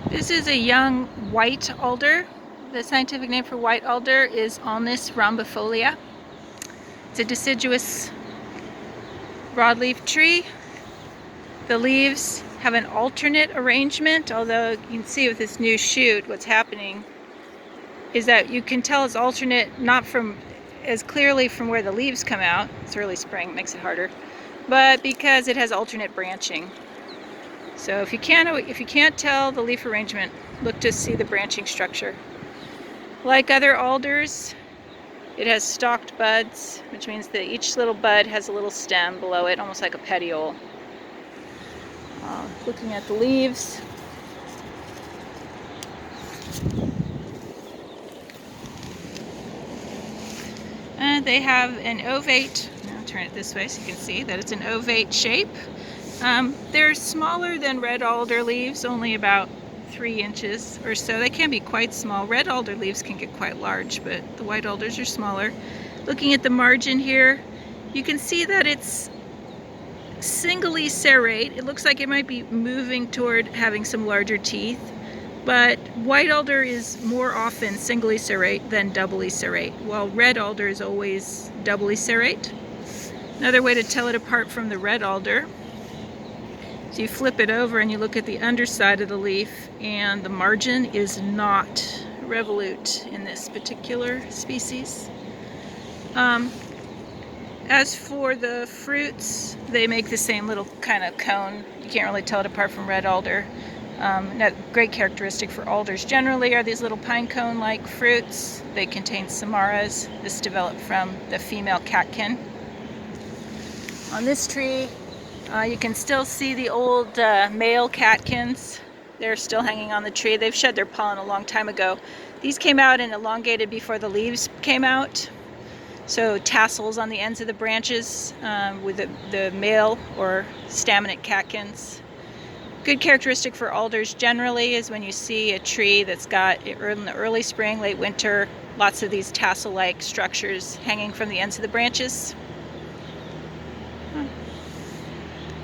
This is a young white alder. The scientific name for white alder is Alnus rhombifolia. It's a deciduous broadleaf tree. The leaves have an alternate arrangement, although you can see with this new shoot what's happening is that you can tell it's alternate not from as clearly from where the leaves come out. It's early spring, makes it harder, but because it has alternate branching. So if you can't tell the leaf arrangement, look to see the branching structure. Like other alders, it has stalked buds, which means that each little bud has a little stem below it, almost like a petiole. Looking at the leaves, and they have an ovate, I'll turn it this way so you can see that it's an ovate shape. They're smaller than red alder leaves, only about 3 inches or so. They can be quite small. Red alder leaves can get quite large, but the white alders are smaller. Looking at the margin here, you can see that it's singly serrate. It looks like it might be moving toward having some larger teeth, but white alder is more often singly serrate than doubly serrate, while red alder is always doubly serrate. Another way to tell it apart from the red alder, so you flip it over and you look at the underside of the leaf, and the margin is not revolute in this particular species. As for the fruits, they make the same little kind of cone. You can't really tell it apart from red alder. A great characteristic for alders generally are these little pine cone-like fruits. They contain samaras. This developed from the female catkin. On this tree, you can still see the old male catkins. They're still hanging on the tree. They've shed their pollen a long time ago. These came out and elongated before the leaves came out. So tassels on the ends of the branches with the male or staminate catkins. Good characteristic for alders generally is when you see a tree that's got, in the early spring, late winter, lots of these tassel-like structures hanging from the ends of the branches.